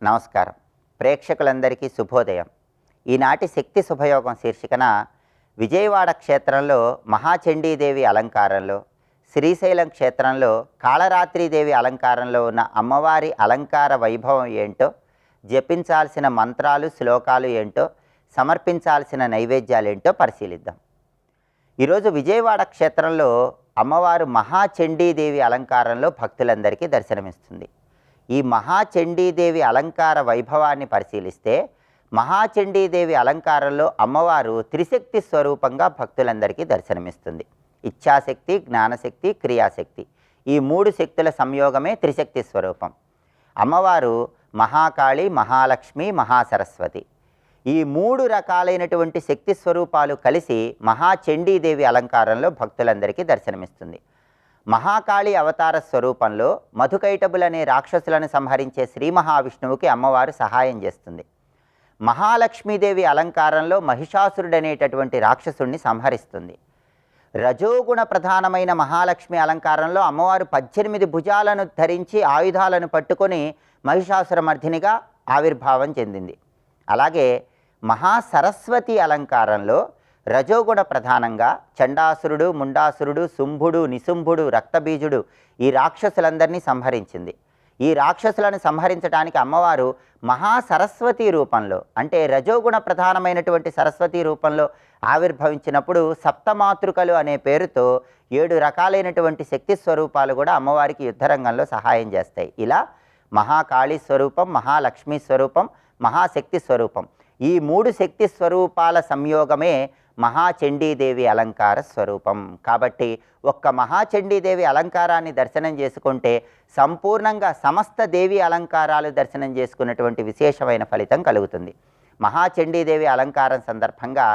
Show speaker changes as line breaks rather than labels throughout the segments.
నమస్కారం. ప్రేక్షకులందరికీ శుభోదయం. ఈనాటి శక్తి శుభయోగం శీర్షికన విజయవాడ క్షేత్రంలో మహాచండీదేవి అలంకారంలో, శ్రీశైలం క్షేత్రంలో కాళరాత్రీదేవి అలంకారంలో ఉన్న అమ్మవారి అలంకార వైభవం ఏంటో, జపించాల్సిన మంత్రాలు శ్లోకాలు ఏంటో, సమర్పించాల్సిన నైవేద్యాలు ఏంటో పరిశీలిద్దాం. ఈరోజు విజయవాడ క్షేత్రంలో అమ్మవారు మహాచండీదేవి అలంకారంలో భక్తులందరికీ దర్శనమిస్తుంది. ఈ మహాచండీదేవి అలంకార వైభవాన్ని పరిశీలిస్తే మహాచండీదేవి అలంకారంలో అమ్మవారు త్రిశక్తి స్వరూపంగా భక్తులందరికీ దర్శనమిస్తుంది. ఇచ్ఛాశక్తి, జ్ఞానశక్తి, క్రియాశక్తి, ఈ మూడు శక్తుల సంయోగమే త్రిశక్తి స్వరూపం. అమ్మవారు మహాకాళి, మహాలక్ష్మి, మహాసరస్వతి, ఈ మూడు రకాలైనటువంటి శక్తి స్వరూపాలు కలిసి మహాచండీదేవి అలంకారంలో భక్తులందరికీ దర్శనమిస్తుంది. మహాకాళి అవతార స్వరూపంలో మధుకైటబులు అనే రాక్షసులను సంహరించే శ్రీ మహావిష్ణువుకి అమ్మవారు సహాయం చేస్తుంది. మహాలక్ష్మీదేవి అలంకారంలో మహిషాసురుడనేటటువంటి రాక్షసుడిని సంహరిస్తుంది. రజోగుణ ప్రధానమైన మహాలక్ష్మి అలంకారంలో అమ్మవారు 18 భుజాలను ధరించి ఆయుధాలను పట్టుకొని మహిషాసురమర్ధినిగా ఆవిర్భావం చెందింది. అలాగే మహాసరస్వతి అలంకారంలో రజోగుణ ప్రధానంగా చండాసురుడు, ముండాసురుడు, శుంభుడు, నిశుంభుడు, రక్తబీజుడు ఈ రాక్షసులందరినీ సంహరించింది. ఈ రాక్షసులను సంహరించడానికి అమ్మవారు మహాసరస్వతి రూపంలో, అంటే రజోగుణ ప్రధానమైనటువంటి సరస్వతి రూపంలో ఆవిర్భవించినప్పుడు సప్తమాతృకలు అనే పేరుతో 7 రకాలైనటువంటి శక్తి స్వరూపాలు కూడా అమ్మవారికి యుద్ధరంగంలో సహాయం చేస్తాయి. ఇలా మహాకాళీ స్వరూపం, మహాలక్ష్మీ స్వరూపం, మహాశక్తి స్వరూపం, ఈ 3 శక్తి స్వరూపాల సంయోగమే మహాచండీదేవి అలంకార స్వరూపం. కాబట్టి ఒక్క మహాచండీదేవి అలంకారాన్ని దర్శనం చేసుకుంటే సంపూర్ణంగా సమస్త దేవి అలంకారాలు దర్శనం చేసుకున్నటువంటి విశేషమైన ఫలితం కలుగుతుంది. మహాచండీదేవి అలంకారం సందర్భంగా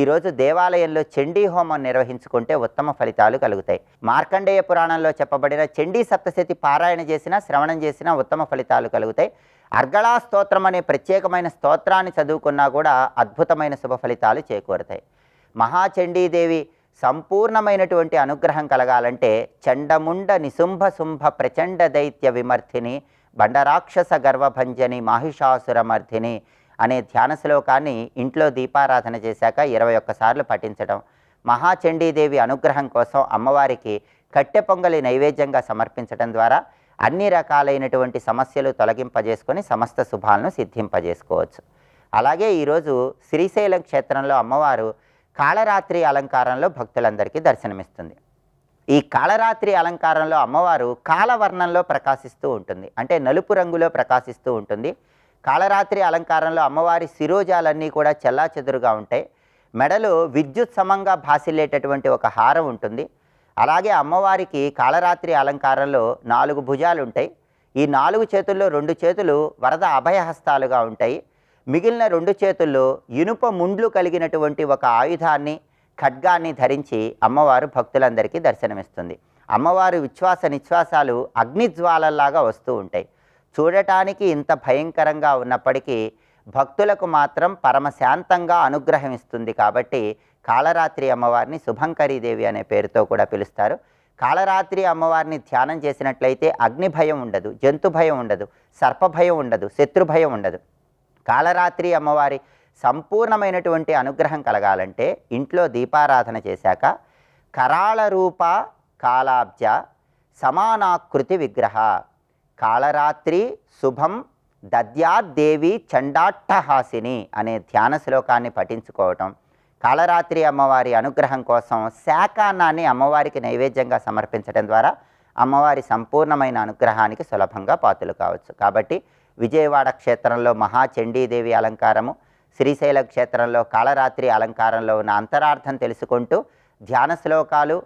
ఈరోజు దేవాలయంలో చండీ హోమం నిర్వహించుకుంటే ఉత్తమ ఫలితాలు కలుగుతాయి. మార్కండేయ పురాణంలో చెప్పబడిన చండీ సప్తశతి పారాయణ చేసినా, శ్రవణం చేసినా ఉత్తమ ఫలితాలు కలుగుతాయి. అర్గళా స్తోత్రం అనే ప్రత్యేకమైన స్తోత్రాన్ని చదువుకున్నా కూడా అద్భుతమైన శుభ ఫలితాలు చేకూరుతాయి. మహాచండీదేవి సంపూర్ణమైనటువంటి అనుగ్రహం కలగాలంటే చండముండ నిశుంభ శుంభ ప్రచండ దైత్య విమర్థిని బండరాక్షస గర్వభంజని మాహిషాసురమర్ధిని అనే ధ్యాన శ్లోకాన్ని ఇంట్లో దీపారాధన చేశాక 21 సార్లు పఠించడం, మహాచండీదేవి అనుగ్రహం కోసం అమ్మవారికి కట్టె పొంగలి నైవేద్యంగా సమర్పించడం ద్వారా అన్ని రకాలైనటువంటి సమస్యలు తొలగింపజేసుకొని సమస్త శుభాలను సిద్ధింపజేసుకోవచ్చు. అలాగే ఈరోజు శ్రీశైలం క్షేత్రంలో అమ్మవారు కాళరాత్రి అలంకారంలో భక్తులందరికీ దర్శనమిస్తుంది. ఈ కాళరాత్రి అలంకారంలో అమ్మవారు కాలవర్ణంలో ప్రకాశిస్తూ ఉంటుంది, అంటే నలుపు రంగులో ప్రకాశిస్తూ ఉంటుంది. కాళరాత్రి అలంకారంలో అమ్మవారి శిరోజాలన్నీ కూడా చెల్లాచెదురుగా ఉంటాయి. మెడలో విద్యుత్ సమంగా భాసిల్లేటటువంటి ఒక హారం ఉంటుంది. అలాగే అమ్మవారికి కాళరాత్రి అలంకారంలో 4 భుజాలు ఉంటాయి. ఈ 4 చేతుల్లో 2 చేతులు వరద అభయహస్తాలుగా ఉంటాయి. మిగిలిన 2 చేతుల్లో ఇనుప ముండ్లు కలిగినటువంటి ఒక ఆయుధాన్ని, ఖడ్గాన్ని ధరించి అమ్మవారు భక్తులందరికీ దర్శనమిస్తుంది. అమ్మవారు విశ్వాస నిశ్వాసాలు అగ్నిజ్వాలల్లాగా వస్తూ ఉంటాయి. చూడటానికి ఇంత భయంకరంగా ఉన్నప్పటికీ భక్తులకు మాత్రం పరమశాంతంగా అనుగ్రహం ఇస్తుంది. కాబట్టి కాళరాత్రి అమ్మవారిని శుభంకరీదేవి అనే పేరుతో కూడా పిలుస్తారు. కాళరాత్రి అమ్మవారిని ధ్యానం చేసినట్లయితే అగ్ని భయం ఉండదు, జంతు భయం ఉండదు, సర్ప భయం ఉండదు, శత్రు భయం ఉండదు. కాళరాత్రి అమ్మవారి సంపూర్ణమైనటువంటి అనుగ్రహం కలగాలంటే ఇంట్లో దీపారాధన చేశాక కరాళ రూప కాలాబ్జ సమానాకృతి విగ్రహ కాళరాత్రి శుభం దద్యాద్దేవి చండాట్టహాసిని అనే ధ్యాన శ్లోకాన్ని పఠించుకోవటం, కాళరాత్రి అమ్మవారి అనుగ్రహం కోసం శాకాన్నాన్ని అమ్మవారికి నైవేద్యంగా సమర్పించడం ద్వారా అమ్మవారి సంపూర్ణమైన అనుగ్రహానికి సులభంగా పాత్రలు కావచ్చు. కాబట్టి విజయవాడ క్షేత్రంలో మహాచండీదేవి అలంకారము, శ్రీశైల క్షేత్రంలో కాళరాత్రి అలంకారంలో ఉన్న అంతరార్థం తెలుసుకుంటూ ధ్యాన శ్లోకాలు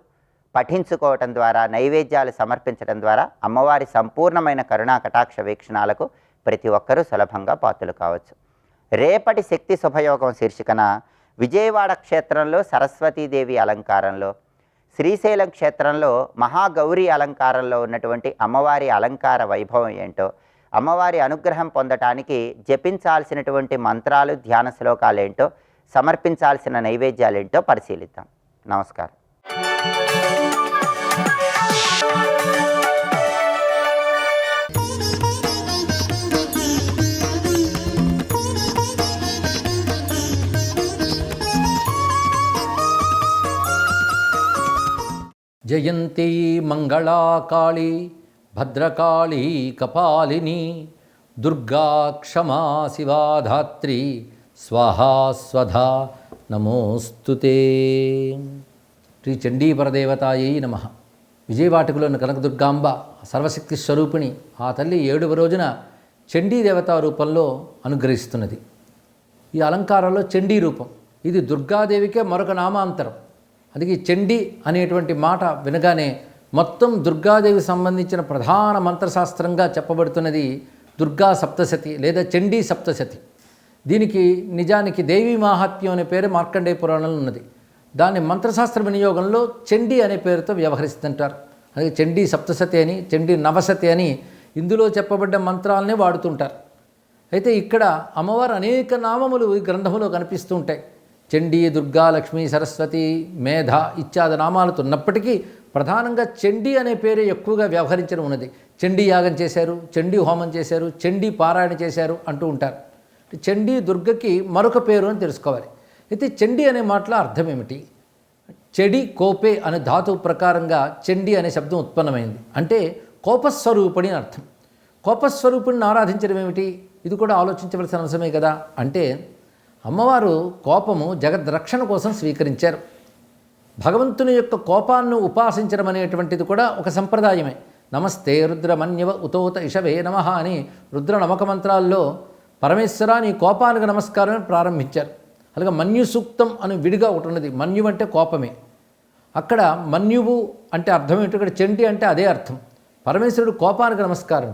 పఠించుకోవటం ద్వారా, నైవేద్యాలు సమర్పించడం ద్వారా అమ్మవారి సంపూర్ణమైన కరుణా కటాక్ష వీక్షణాలకు ప్రతి ఒక్కరూ సులభంగా పాత్రలు కావచ్చు. రేపటి శక్తి శుభయోగం శీర్షికన విజయవాడ క్షేత్రంలో సరస్వతీదేవి అలంకారంలో, శ్రీశైలం క్షేత్రంలో మహాగౌరీ అలంకారంలో ఉన్నటువంటి అమ్మవారి అలంకార వైభవం ఏంటో, అమ్మవారి అనుగ్రహం పొందటానికి జపించాల్సినటువంటి మంత్రాలు, ధ్యాన శ్లోకాలు ఏంటో, సమర్పించాల్సిన నైవేద్యాలు ఏంటో పరిశీలిద్దాం. నమస్కారం.
జయంతి మంగళా కాళీ భద్రకాళీ కపాలిని దుర్గా క్షమా శివా ధాత్రి స్వాహా స్వధా నమోస్తుతే. శ్రీ చండీపరదేవతాయై నమః. విజయవాటికలోని కనకదుర్గాంబ సర్వశక్తి స్వరూపిణి ఆ తల్లి 7వ రోజున చండీ దేవతా రూపంలో అనుగ్రహిస్తున్నది. ఈ అలంకారంలో చండీ రూపం ఇది దుర్గాదేవికే మరొక నామాంతరం. అందుకే చండీ అనేటువంటి మాట వినగానే మొత్తం దుర్గాదేవి సంబంధించిన ప్రధాన మంత్రశాస్త్రంగా చెప్పబడుతున్నది దుర్గా సప్తశతి లేదా చండీ సప్తశతి. దీనికి నిజానికి దేవీ మాహాత్మ్యం అనే పేరు మార్కండేయ పురాణంలో ఉన్నది. దాన్ని మంత్రశాస్త్ర వినియోగంలో చండీ అనే పేరుతో వ్యవహరిస్తుంటారు. అలాగే చండీ సప్తశతి అని చండీ నవశతి అని ఇందులో చెప్పబడ్డ మంత్రాలనే వాడుతుంటారు. అయితే ఇక్కడ అమ్మవారు అనేక నామములు ఈ గ్రంథంలో కనిపిస్తూ ఉంటాయి. చండీ, దుర్గా, లక్ష్మీ, సరస్వతి, మేధ ఇత్యాది నామాలతో ఉన్నప్పటికీ ప్రధానంగా చండీ అనే పేరే ఎక్కువగా వ్యవహరించడం ఉన్నది. చండీ యాగం చేశారు, చండీ హోమం చేశారు, చండీ పారాయణ చేశారు అంటూ ఉంటారు. చండీ దుర్గకి మరొక పేరు అని తెలుసుకోవాలి. అయితే చండీ అనే మాటలో అర్థం ఏమిటి? చెడి కోపే అనే ధాతువు ప్రకారంగా చండీ అనే శబ్దం ఉత్పన్నమైంది. అంటే కోపస్వరూపిణి అని అర్థం. కోపస్వరూపిణిని ఆరాధించడం ఏమిటి? ఇది కూడా ఆలోచించవలసిన అంశమే కదా. అంటే అమ్మవారు కోపము జగద్రక్షణ కోసం స్వీకరించారు. భగవంతుని యొక్క కోపాన్ని ఉపాసించడం అనేటువంటిది కూడా ఒక సంప్రదాయమే. నమస్తే రుద్రమన్యవ ఉతోత ఇషవే నమః అని రుద్ర నమక మంత్రాల్లో పరమేశ్వర నీ కోపానికి నమస్కారం ప్రారంభించారు. అలాగే మన్యు సూక్తం అని విడిగా ఒకటి ఉన్నది. మన్యు అంటే కోపమే. అక్కడ మన్యువు అంటే అర్థం ఏంటి? ఇక్కడ చండి అంటే అదే అర్థం. పరమేశ్వరుడు కోపానికి నమస్కారం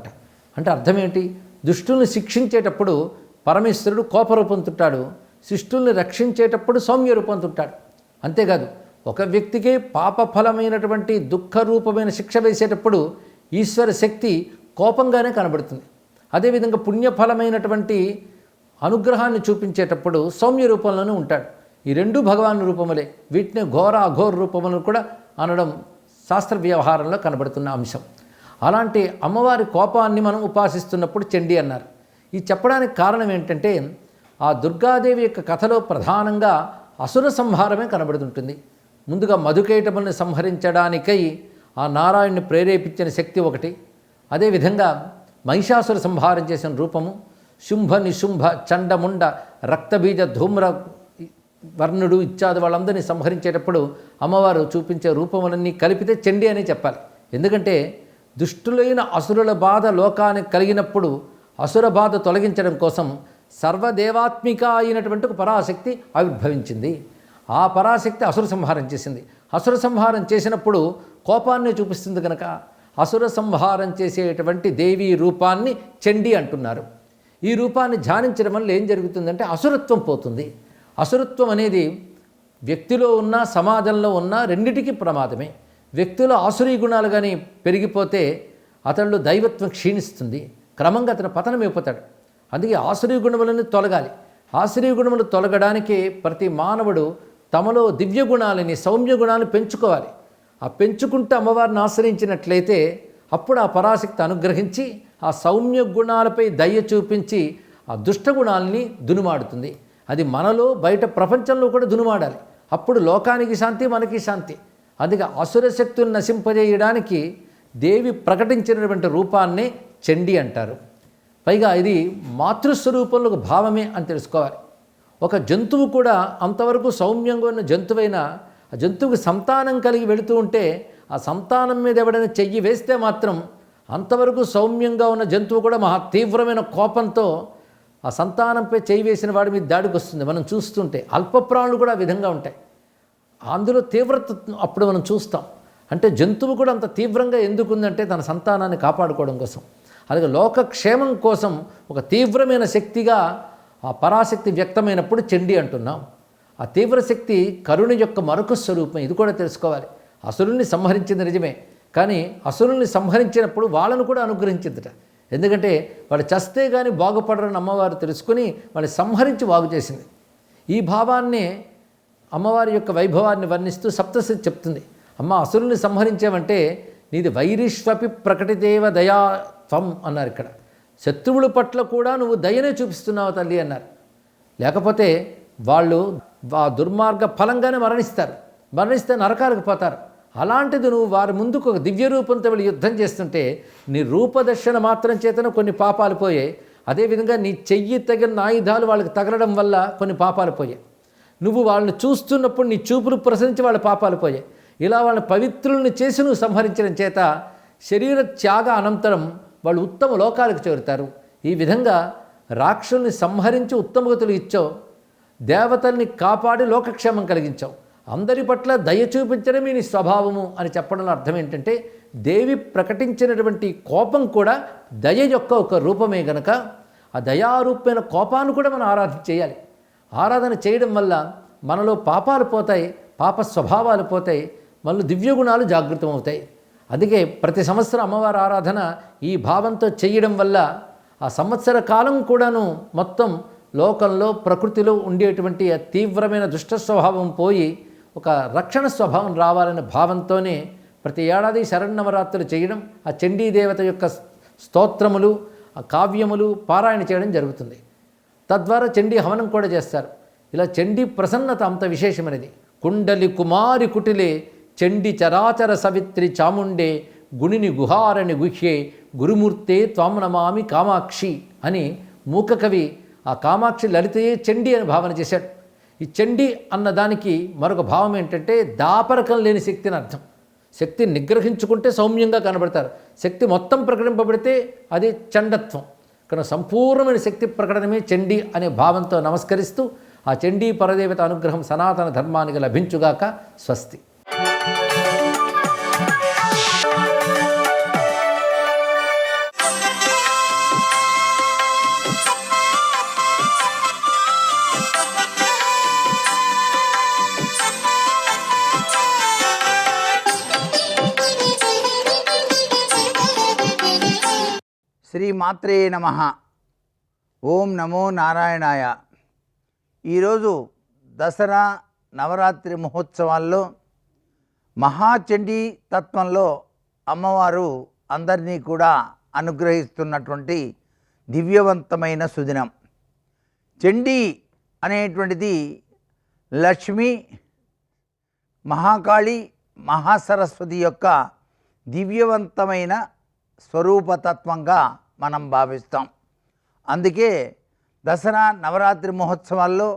అంటే అర్థం ఏంటి? దుష్టుల్ని శిక్షించేటప్పుడు పరమేశ్వరుడు కోపరూపొందుతాడు, శిష్టుల్ని రక్షించేటప్పుడు సౌమ్య రూపొందుతాడు. అంతేకాదు ఒక వ్యక్తికి పాపఫలమైనటువంటి దుఃఖరూపమైన శిక్ష వేసేటప్పుడు ఈశ్వర శక్తి కోపంగానే కనబడుతుంది. అదేవిధంగా పుణ్యఫలమైనటువంటి అనుగ్రహాన్ని చూపించేటప్పుడు సౌమ్య రూపంలోనే ఉంటాడు. ఈ రెండు భగవాన్ రూపములే. వీటిని ఘోర అఘోర రూపములను కూడా అనడం శాస్త్ర వ్యవహారంలో కనబడుతున్న అంశం. అలాంటి అమ్మవారి కోపాన్ని మనం ఉపాసిస్తున్నప్పుడు చండీ అన్నారు. ఈ చెప్పడానికి కారణం ఏంటంటే ఆ దుర్గాదేవి యొక్క కథలో ప్రధానంగా అసుర సంహారమే కనబడుతుంటుంది. ముందుగా మధుకైటములను సంహరించడానికై ఆ నారాయణ్ణి ప్రేరేపించిన శక్తి ఒకటి. అదేవిధంగా మహిషాసుర సంహారం చేసిన రూపము, శుంభ నిశుంభ చండముండ రక్తబీజ ధూమ్ర వర్ణుడు ఇత్యాది వాళ్ళందరినీ సంహరించేటప్పుడు అమ్మవారు చూపించే రూపములన్నీ కలిపితే చండీ అని చెప్పాలి. ఎందుకంటే దుష్టులైన అసురుల బాధ లోకానికి కలిగినప్పుడు అసుర బాధ తొలగించడం కోసం సర్వదేవాత్మిక అయినటువంటి ఒక పరాశక్తి ఆవిర్భవించింది. ఆ పరాశక్తి అసుర సంహారం చేసింది. అసుర సంహారం చేసినప్పుడు కోపాన్ని చూపిస్తుంది కనుక అసుర సంహారం చేసేటువంటి దేవీ రూపాన్ని చండీ అంటున్నారు. ఈ రూపాన్ని ధ్యానించడం వల్ల ఏం జరుగుతుందంటే అసురత్వం పోతుంది. అసురత్వం అనేది వ్యక్తిలో ఉన్న సమాజంలో ఉన్న రెండిటికీ ప్రమాదమే. వ్యక్తిలో ఆసురీ గుణాలు కానీ పెరిగిపోతే అతనిలో దైవత్వం క్షీణిస్తుంది, క్రమంగా అతను పతనమైపోతాడు. అందుకే ఆసురీ గుణములను తొలగాలి. ఆసురీ గుణములు తొలగడానికి ప్రతి మానవుడు తమలో దివ్య గుణాలని సౌమ్య గుణాలను పెంచుకోవాలి. ఆ పెంచుకుంటూ అమ్మవారిని ఆశ్రయించినట్లయితే అప్పుడు ఆ పరాశక్తి అనుగ్రహించి ఆ సౌమ్య గుణాలపై దయ చూపించి ఆ దుష్ట గుణాలని దునుమాడుతుంది. అది మనలో బయట ప్రపంచంలో కూడా దునుమాడాలి. అప్పుడు లోకానికి శాంతి, మనకి శాంతి. అందుకే అసుర శక్తులను నశింపజేయడానికి దేవి ప్రకటించినటువంటి రూపాన్ని చండీ అంటారు. పైగా ఇది మాతృస్వరూపంలో ఒక భావమే అని తెలుసుకోవాలి. ఒక జంతువు కూడా అంతవరకు సౌమ్యంగా ఉన్న జంతువైన ఆ జంతువుకి సంతానం కలిగి వెళుతూ ఉంటే ఆ సంతానం మీద ఎవడైనా చెయ్యి వేస్తే మాత్రం అంతవరకు సౌమ్యంగా ఉన్న జంతువు కూడా మహా తీవ్రమైన కోపంతో ఆ సంతానంపై చేయి వేసిన వాడి మీద దాడికి వస్తుంది. మనం చూస్తుంటే అల్పప్రాణులు కూడా ఆ విధంగా ఉంటాయి. అందులో తీవ్రత అప్పుడు మనం చూస్తాం. అంటే జంతువు కూడా అంత తీవ్రంగా ఎందుకుందంటే తన సంతానాన్ని కాపాడుకోవడం కోసం. అలాగే లోకక్షేమం కోసం ఒక తీవ్రమైన శక్తిగా ఆ పరాశక్తి వ్యక్తమైనప్పుడు చండీ అంటున్నాం. ఆ తీవ్రశక్తి కరుణ యొక్క మరొక స్వరూపం. ఇది కూడా తెలుసుకోవాలి. అసురుల్ని సంహరించింది నిజమే, కానీ అసురుల్ని సంహరించినప్పుడు వాళ్ళను కూడా అనుగ్రహించిందట. ఎందుకంటే వాళ్ళు చస్తే కానీ బాగుపడరని అమ్మవారు తెలుసుకుని వాళ్ళని సంహరించి బాగు చేసింది. ఈ భావాన్నే అమ్మవారి యొక్క వైభవాన్ని వర్ణిస్తూ సప్తశతి చెప్తుంది. అమ్మ అసురుల్ని సంహరించామంటే నీది వైరిష్వపి ప్రకటిదేవ దయా త్వం అన్నారు. ఇక్కడ శత్రువుల పట్ల కూడా నువ్వు దయనే చూపిస్తున్నావు తల్లి అన్నారు. లేకపోతే వాళ్ళు ఆ దుర్మార్గ ఫలంగానే మరణిస్తారు. మరణిస్తే నరకాలకు పోతారు. అలాంటిది నువ్వు వారి ముందుకు ఒక దివ్య రూపంతో వెళ్ళి యుద్ధం చేస్తుంటే నీ రూపదర్శన మాత్రం చేతన కొన్ని పాపాలు పోయాయి. అదేవిధంగా నీ చెయ్యి తగిన ఆయుధాలు వాళ్ళకి తగలడం వల్ల కొన్ని పాపాలు పోయాయి. నువ్వు వాళ్ళని చూస్తున్నప్పుడు నీ చూపులు ప్రసరించి వాళ్ళ పాపాలు పోయాయి. ఇలా వాళ్ళ పవిత్రుల్ని చేసి నువ్వు సంహరించడం చేత శరీర త్యాగ అనంతరం వాళ్ళు ఉత్తమ లోకాలకు చేరుతారు. ఈ విధంగా రాక్షసుల్ని సంహరించి ఉత్తమగతులు ఇచ్చావు, దేవతల్ని కాపాడి లోకక్షేమం కలిగించావు, అందరి పట్ల దయ చూపించడమే నీ స్వభావము అని చెప్పడంలో అర్థం ఏంటంటే దేవి ప్రకటించినటువంటి కోపం కూడా దయ యొక్క ఒక రూపమే గనక ఆ దయారూపమైన కోపాన్ని కూడా మనం ఆరాధన చేయాలి. ఆరాధన చేయడం వల్ల మనలో పాపాలు పోతాయి, పాప స్వభావాలు పోతాయి, మనలో దివ్యగుణాలు జాగృతం అవుతాయి. అందుకే ప్రతి సంవత్సరం అమ్మవారి ఆరాధన ఈ భావంతో చేయడం వల్ల ఆ సంవత్సర కాలం కూడాను మొత్తం లోకంలో ప్రకృతిలో ఉండేటువంటి ఆ తీవ్రమైన దుష్ట స్వభావం పోయి ఒక రక్షణ స్వభావం రావాలనే భావంతోనే ప్రతి ఏడాది శరన్నవరాత్రులు చేయడం, ఆ చండీదేవత యొక్క స్తోత్రములు, ఆ కావ్యములు పారాయణ చేయడం జరుగుతుంది. తద్వారా చండీ హవనం కూడా చేస్తారు. ఇలా చండీ ప్రసన్నత అంత విశేషమైనది. కుండలి కుమారి కుటిలే చండి చరాచర సవిత్రి చాముండే గుణిని గుహారణి గుహ్యే గురుమూర్తే త్వామనమామి కామాక్షి అని మూకకవి ఆ కామాక్షి లలితయే చండీ అని భావన చేశాడు. ఈ చండీ అన్నదానికి మరొక భావం ఏంటంటే దాపరకం లేని శక్తిని అర్థం. శక్తి నిగ్రహించుకుంటే సౌమ్యంగా కనబడతారు, శక్తి మొత్తం ప్రకటింపబడితే అది చండత్వం. కనుక సంపూర్ణమైన శక్తి ప్రకటనమే చండీ అనే భావంతో నమస్కరిస్తూ ఆ చండీ పరదేవత అనుగ్రహం సనాతన ధర్మానికి లభించుగాక. స్వస్తి.
శ్రీమాత్రే నమః. ఓం నమో నారాయణాయ. ఈరోజు దసరా నవరాత్రి మహోత్సవాల్లో మహాచండీ తత్వంలో అమ్మవారు అందరినీ కూడా అనుగ్రహిస్తున్నటువంటి దివ్యవంతమైన సుదినం. చండీ అనేటువంటిది లక్ష్మి, మహాకాళి, మహాసరస్వతి యొక్క దివ్యవంతమైన స్వరూపతత్వంగా మనం భావిస్తాం. అందుకే దసరా నవరాత్రి మహోత్సవాల్లో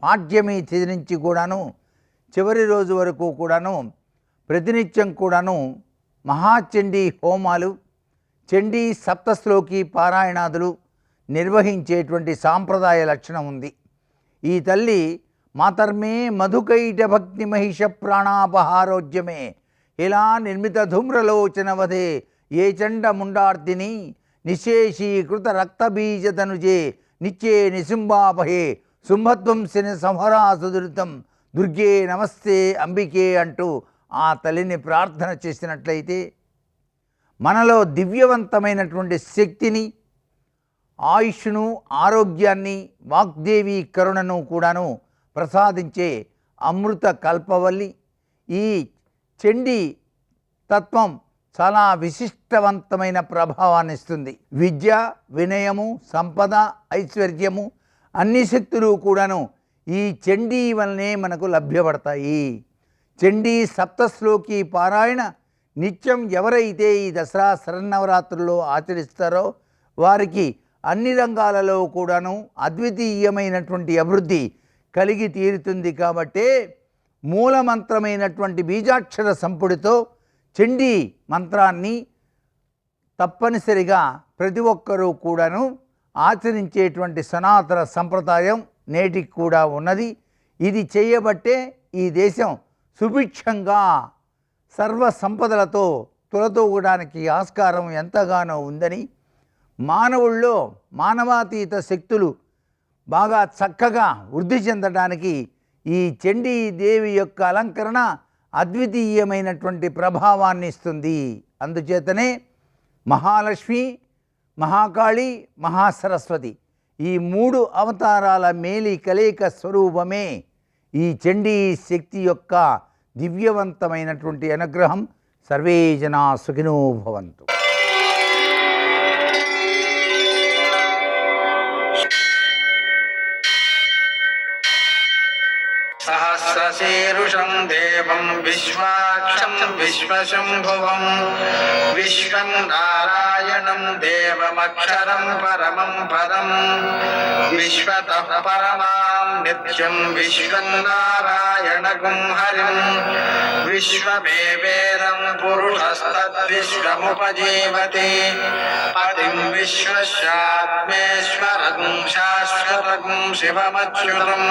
పాడ్యమి తిథి నుంచి కూడాను చివరి రోజు వరకు కూడాను ప్రతినిత్యం కూడాను మహాచండీ హోమాలు, చండీ సప్తశ్లోకి పారాయణాదులు నిర్వహించేటువంటి సాంప్రదాయ లక్షణం ఉంది. ఈ తల్లి మాతర్మే మధుకైట భక్తి మహిష ప్రాణాపహారోద్యమే ఇలా నిర్మిత ధూమ్రలోచన వదే ఏ చండ ముండార్దిని నిశేషీకృత రక్తబీజతనుజే నిత్యే నిశుంభాపహే శుంభధ్వంసిని సంహరాసుదురితం దుర్గే నమస్తే అంబికే అంటూ ఆ తల్లిని ప్రార్థన చేసినట్లయితే మనలో దివ్యవంతమైనటువంటి శక్తిని, ఆయుష్ను, ఆరోగ్యాన్ని, వాగ్దేవి కరుణను కూడాను ప్రసాదించే అమృత కల్పవల్లి ఈ చండీ తత్వం చాలా విశిష్టవంతమైన ప్రభావాన్ని ఇస్తుంది. విద్య, వినయము, సంపద, ఐశ్వర్యము అన్ని శక్తులు కూడాను ఈ చండీ వల్లనే మనకు లభ్యపడతాయి. చండీ సప్తశ్లోకి పారాయణ నిత్యం ఎవరైతే ఈ దసరా శరన్నవరాత్రుల్లో ఆచరిస్తారో వారికి అన్ని రంగాలలో కూడాను అద్వితీయమైనటువంటి అభివృద్ధి కలిగి తీరుతుంది. కాబట్టే మూలమంత్రమైనటువంటి బీజాక్షర సంపుడితో చండీ మంత్రాన్ని తప్పనిసరిగా ప్రతి ఒక్కరూ కూడాను ఆచరించేటువంటి సనాతన సంప్రదాయం నేటికి కూడా ఉన్నది. ఇది చేయబట్టే ఈ దేశం సుభిక్షంగా సర్వ సంపదలతో తులతూగడానికి ఆస్కారం ఎంతగానో ఉందని, మానవుల్లో మానవాతీత శక్తులు బాగా చక్కగా వృద్ధి చెందడానికి ఈ చండీ దేవి యొక్క అలంకరణ అద్వితీయమైనటువంటి ప్రభావాన్ని ఇస్తుంది. అందుచేతనే మహాలక్ష్మి, మహాకాళి, మహాసరస్వతి ఈ మూడు అవతారాల మేలి కలయిక స్వరూపమే ఈ చండీ శక్తి యొక్క దివ్యవంతమైనటువంటి అనుగ్రహం. సర్వే జనా సుఖినో భవంతు.
సహ सहस्रशीरुषं देवं विश्वाक्षं विश्वशम्भुवं विश्वं नारायणं देवमक्षरं परमं पदं विश्वतः परमां नित्यं विश्वं नारायणगुं हरिं विश्वमेवेदं पुरुषस्तद्विश्वमुपजीवति पतिं विश्वस्यात्मेश्वरं शाश्वतं शिवमच्युतं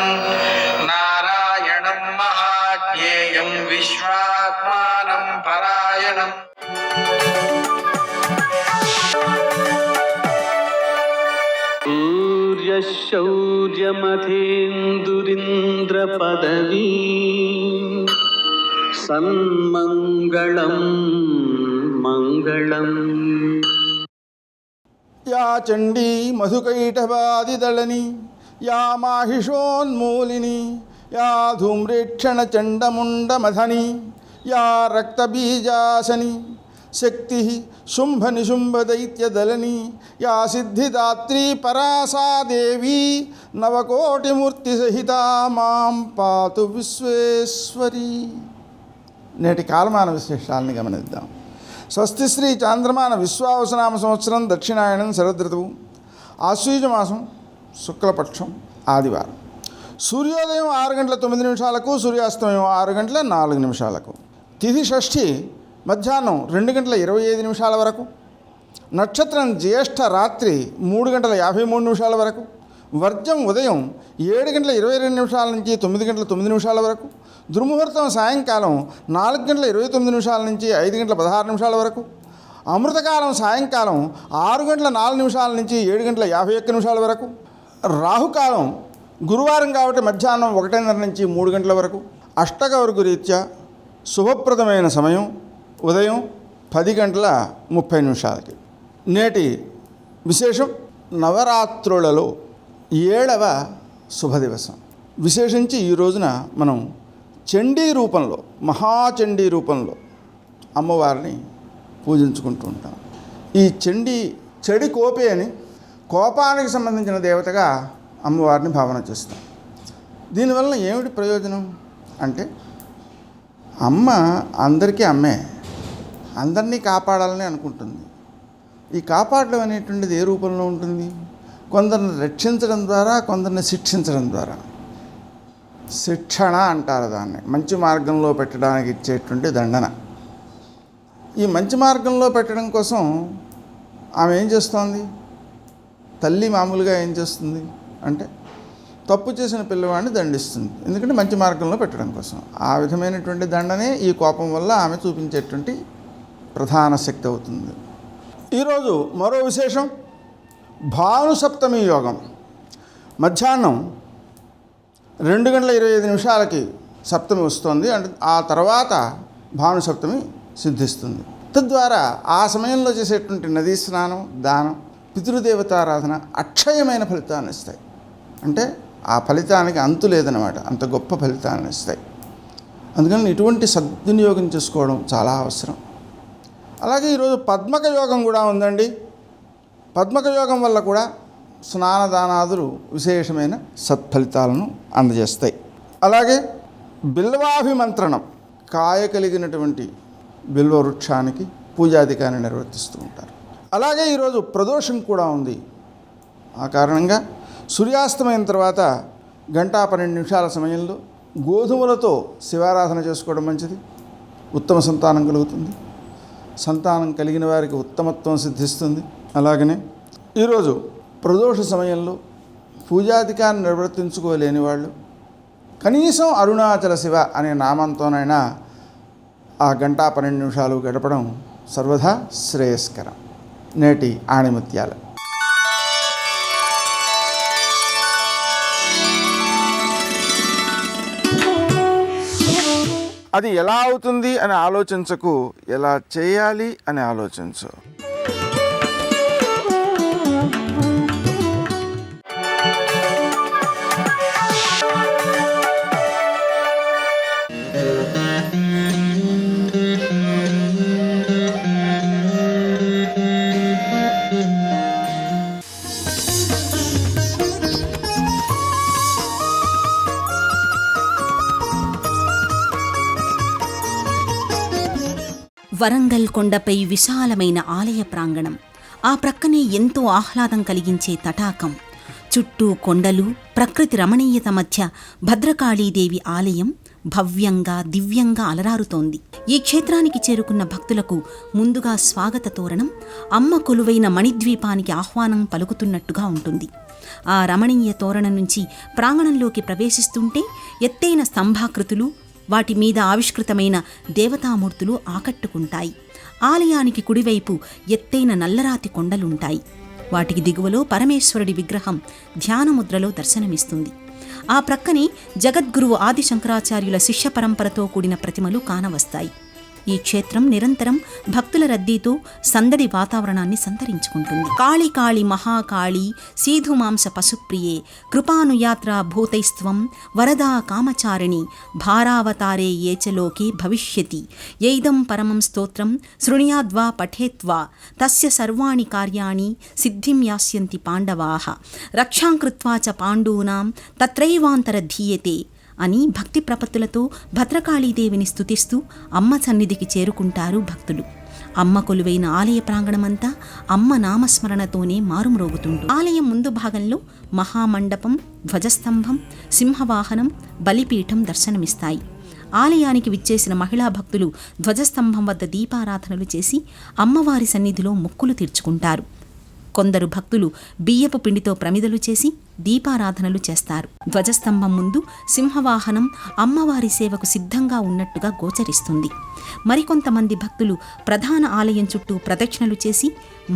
नारायणं महाज्ञेयं विश्वात्मानं परायणम्
शौर्यमथेन्दुरिन्द्रपदवी सन्मङ्गलं मङ्गलम्
या चण्डी मधुकैटभादिदळनी या माहिषोन्मूलिनी या धूम्रेक्षणचण्डमुण्डमथनी या रक्तबीजासनी शक्ति शुंभनिशुंभदैत्यदलनी या सिद्धिदात्री परासा देवी नवकोटिमूर्तिसहिता मां पातु विश्वेश्वरी. నేటి కాలమాన విశేషాలని గమనిద్దాం. స్వస్తి శ్రీ చాంద్రమాన విశ్వావసనామ సంవత్సరం దక్షిణాయనం శరదృతువు ఆశ్వీజ మాసం శుక్లపక్షం ఆదివారం. సూర్యోదయం 6:09 సూర్యాస్తమయం 6:04. తిథి షష్ఠి మధ్యాహ్నం 2:25 వరకు. నక్షత్రం జ్యేష్ఠ రాత్రి 3:53 వరకు. వర్జం ఉదయం 7:22 నుంచి 9:09 వరకు. దుర్ముహూర్తం సాయంకాలం 4:29 నుంచి 5:16 వరకు. అమృతకాలం సాయంకాలం 6:04 నుంచి 7:51 వరకు. రాహుకాలం గురువారం కాబట్టి మధ్యాహ్నం 1:30 నుంచి 3 గంటల వరకు. అష్టగౌరుగు రీత్యా శుభప్రదమైన సమయం ఉదయం 10:30. నేటి విశేషం నవరాత్రులలో 7వ శుభదివసం. విశేషించి ఈ రోజున మనం చండీ రూపంలో మహాచండీ రూపంలో అమ్మవారిని పూజించుకుంటూ ఉంటాం. ఈ చెడి కోపి అని కోపానికి సంబంధించిన దేవతగా అమ్మవారిని భావన చేస్తాం. దీనివల్ల ఏమిటి ప్రయోజనం అంటే అమ్మ అందరికీ అమ్మే, అందరినీ కాపాడాలని అనుకుంటుంది. ఈ కాపాడడం అనేటువంటిది ఏ రూపంలో ఉంటుంది? కొందరిని రక్షించడం ద్వారా, కొందరిని శిక్షించడం ద్వారా. శిక్షణ అంటారు దాన్ని, మంచి మార్గంలో పెట్టడానికి ఇచ్చేటువంటి దండన. ఈ మంచి మార్గంలో పెట్టడం కోసం ఆమె ఏం చేస్తోంది? తల్లి మామూలుగా ఏం చేస్తుంది అంటే తప్పు చేసిన పిల్లవాడిని దండిస్తుంది. ఎందుకంటే మంచి మార్గంలో పెట్టడం కోసం. ఆ విధమైనటువంటి దండనే ఈ కోపం వల్ల ఆమె చూపించేటువంటి ప్రధాన శక్తి అవుతుంది. ఈరోజు మరో విశేషం భానుసప్తమి యోగం. మధ్యాహ్నం 2:25 సప్తమి వస్తుంది. అంటే ఆ తర్వాత భానుసప్తమి సిద్ధిస్తుంది. తద్వారా ఆ సమయంలో చేసేటువంటి నదీ స్నానం, దానం, పితృదేవతారాధన అక్షయమైన ఫలితాన్ని ఇస్తాయి. అంటే ఆ ఫలితానికి అంతు లేదన్నమాట, అంత గొప్ప ఫలితాన్ని ఇస్తాయి. అందుకని ఇటువంటి సద్వినియోగం చేసుకోవడం చాలా అవసరం. అలాగే ఈరోజు పద్మక యోగం కూడా ఉందండి. పద్మక యోగం వల్ల కూడా స్నానదానాదులు విశేషమైన సత్ఫలితాలను అందజేస్తాయి. అలాగే బిల్వాభిమంత్రణం, కాయ కలిగినటువంటి బిల్వ వృక్షానికి పూజాధికారిని నిర్వర్తిస్తూ ఉంటారు. అలాగే ఈరోజు ప్రదోషం కూడా ఉంది. ఆ కారణంగా సూర్యాస్తమయం తర్వాత 1:12 సమయంలో గోధుమలతో శివారాధన చేసుకోవడం మంచిది. ఉత్తమ సంతానం కలుగుతుంది. సంతానం కలిగిన వారికి ఉత్తమత్వం సిద్ధిస్తుంది. అలాగనే ఈరోజు ప్రదోష సమయంలో పూజాధికారిని నిర్వర్తించుకోలేని వాళ్ళు కనీసం అరుణాచల శివ అనే నామంతోనైనా ఆ 1:12 గడపడం సర్వదా శ్రేయస్కరం. నేటి ఆణిముత్యాలు. అది ఎలా అవుతుంది అని ఆలోచించకు, ఎలా చేయాలి అని ఆలోచించు.
వరంగల్ కొండపై విశాలమైన ఆలయ ప్రాంగణం, ఆ ప్రక్కనే ఎంతో ఆహ్లాదం కలిగించే తటాకం, చుట్టూ కొండలు, ప్రకృతి రమణీయత మధ్య భద్రకాళీదేవి ఆలయం భవ్యంగా దివ్యంగా అలరారుతోంది. ఈ క్షేత్రానికి చేరుకున్న భక్తులకు ముందుగా స్వాగత తోరణం అమ్మ కొలువైన మణిద్వీపానికి ఆహ్వానం పలుకుతున్నట్టుగా ఉంటుంది. ఆ రమణీయ తోరణం నుంచి ప్రాంగణంలోకి ప్రవేశిస్తుంటే ఎత్తైన స్తంభాకృతులు, వాటి మీద ఆవిష్కృతమైన దేవతామూర్తులు ఆకట్టుకుంటాయి. ఆలయానికి కుడివైపు ఎత్తైన నల్లరాతి కొండలుంటాయి. వాటికి దిగువలో పరమేశ్వరుడి విగ్రహం ధ్యానముద్రలో దర్శనమిస్తుంది. ఆ ప్రక్కనే జగద్గురువు ఆది శంకరాచార్యుల శిష్య పరంపరతో కూడిన ప్రతిమలు కానవస్తాయి. ఈ క్షేత్రం నిరంతరం భక్తుల రద్దీతో సందడి వాతావరణాన్ని సంతరించుకుంటుంది. కాళి కాళి మహాకాళి సీధుమాంస పశుప్రియే కృపానుయాత్రా భూతైస్త్వం వరదా కామచారిణి భారావతారే ఏచలోకే భవిష్యతి యైదం పరమం స్తోత్రం శృణుయాద్వా పఠేత్వా తస్య సర్వాణి కార్యాణి సిద్ధిం యాస్యంతి పాండవాః రక్షాంకృత్వా చ పాండూనాం తత్రైవాంతరధీయతే అని భక్తి ప్రపత్తులతో భద్రకాళీదేవిని స్తుతిస్తూ అమ్మ సన్నిధికి చేరుకుంటారు భక్తులు. అమ్మ కొలువైన ఆలయ ప్రాంగణమంతా అమ్మ నామస్మరణతోనే మారుమ్రోగుతుంటుంది. ఆలయం ముందు భాగంలో మహామండపం, ధ్వజస్తంభం, సింహవాహనం, బలిపీఠం దర్శనమిస్తాయి. ఆలయానికి విచ్చేసిన మహిళా భక్తులు ధ్వజస్తంభం వద్ద దీపారాధనలు చేసి అమ్మవారి సన్నిధిలో మొక్కులు తీర్చుకుంటారు. కొందరు భక్తులు బియ్యపు పిండితో ప్రమిదలు చేసి దీపారాధనలు చేస్తారు. ధ్వజస్తంభం ముందు సింహవాహనం అమ్మవారి సేవకు సిద్ధంగా ఉన్నట్టుగా గోచరిస్తుంది. మరికొంతమంది భక్తులు ప్రధాన ఆలయం చుట్టూ ప్రదక్షిణలు చేసి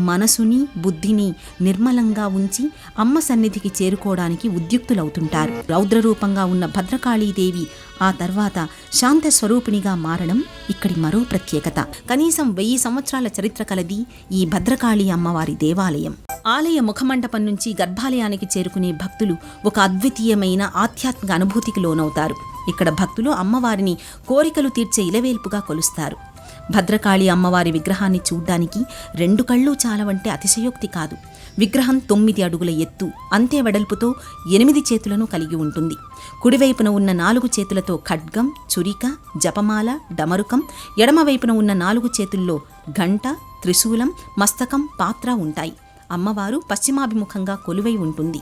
మనసుని బుద్ధిని నిర్మలంగా ఉంచి అమ్మ సన్నిధికి చేరుకోవడానికి ఉద్యుక్తులవుతుంటారు. రౌద్రరూపంగా ఉన్న భద్రకాళీదేవి ఆ తర్వాత శాంత స్వరూపిణిగా మారడం ఇక్కడి మరో ప్రత్యేకత. కనీసం 1000 సంవత్సరాల చరిత్ర కలది ఈ భద్రకాళీ అమ్మవారి దేవాలయం. ఆలయ ముఖమండపం నుంచి గర్భాలయానికి చేరుకునే భక్తులు ఒక అద్వితీయమైన ఆధ్యాత్మిక అనుభూతికి లోనవుతారు. ఇక్కడ భక్తులు అమ్మవారిని కోరికలు తీర్చే ఇలవేల్పుగా కొలుస్తారు. భద్రకాళి అమ్మవారి విగ్రహాన్ని చూడ్డానికి 2 కళ్ళు చాలవంటే అతిశయోక్తి కాదు. విగ్రహం 9 అడుగుల ఎత్తు, అంతే వెడల్పుతో 8 చేతులను కలిగి ఉంటుంది. కుడివైపున ఉన్న 4 చేతులతో ఖడ్గం, చురిక, జపమాల, డమరుకం, ఎడమవైపున ఉన్న 4 చేతుల్లో ఘంట, త్రిశూలం, మస్తకం, పాత్ర ఉంటాయి. అమ్మవారు పశ్చిమాభిముఖంగా కొలువై ఉంటుంది.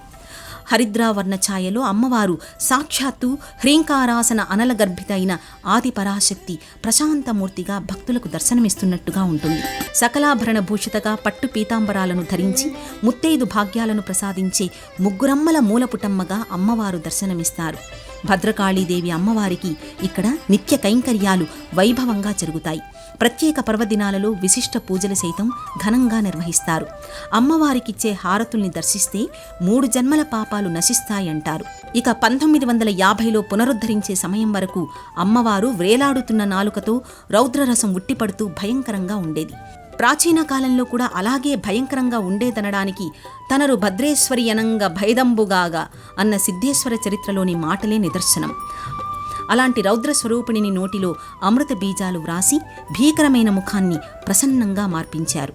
హరిద్రావర్ణ ఛాయలో అమ్మవారు సాక్షాత్తు హ్రీంకారాసన అనలగర్భిత అయిన ఆది పరాశక్తి ప్రశాంతమూర్తిగా భక్తులకు దర్శనమిస్తున్నట్టుగా ఉంటుంది. సకలాభరణ భూషితగా పట్టు పీతాంబరాలను ధరించి ముత్తైదు భాగ్యాలను ప్రసాదించే ముగ్గురమ్మల మూలపుటమ్మగా అమ్మవారు దర్శనమిస్తారు. భద్రకాళీదేవి అమ్మవారికి ఇక్కడ నిత్య కైంకర్యాలు వైభవంగా జరుగుతాయి. ప్రత్యేక పర్వదినాలలో విశిష్ట పూజలు సైతం ఘనంగా నిర్వహిస్తారు. అమ్మవారికిచ్చే హారతుల్ని దర్శిస్తే 3 జన్మల పాపాలు నశిస్తాయంటారు. ఇక 1950లో పునరుద్ధరించే సమయం వరకు అమ్మవారు వ్రేలాడుతున్న నాలుకతో రౌద్రరసం ఉట్టిపడుతూ భయంకరంగా ఉండేది. ప్రాచీన కాలంలో కూడా అలాగే భయంకరంగా ఉండేదనడానికి తనరు భద్రేశ్వరి అనంగ భైదంబుగాగా అన్న సిద్ధేశ్వర చరిత్రలోని మాటలే నిదర్శనం. అలాంటి రౌద్ర స్వరూపిణిని నోటిలో అమృత బీజాలు వ్రాసి భీకరమైన ముఖాన్ని ప్రసన్నంగా మార్పించారు.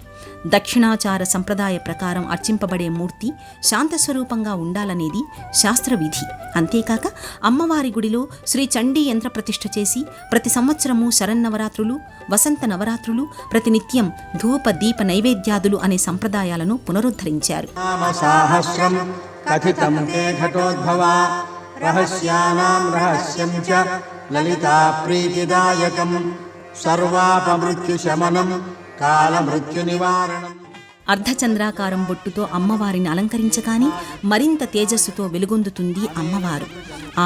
దక్షిణాచార సంప్రదాయ ప్రకారం అర్చింపబడే మూర్తి శాంతస్వరూపంగా ఉండాలనేది శాస్త్రవిధి. అంతేకాక అమ్మవారి గుడిలో శ్రీ చండీ యంత్ర ప్రతిష్ఠ చేసి ప్రతి సంవత్సరము శరన్నవరాత్రులు, వసంత నవరాత్రులు, ప్రతినిత్యం ధూప దీప నైవేద్యాదులు అనే సంప్రదాయాలను పునరుద్ధరించారు.
రహస్యానాం రహస్యం చ లలితా ప్రీతిదాయకం సర్వాపమృత్యుశమనం కాలమృత్యు నివారణం.
అర్ధచంద్రాకారం బొట్టుతో అమ్మవారిని అలంకరించగానే మరింత తేజస్సుతో వెలుగొందుతుంది అమ్మవారు.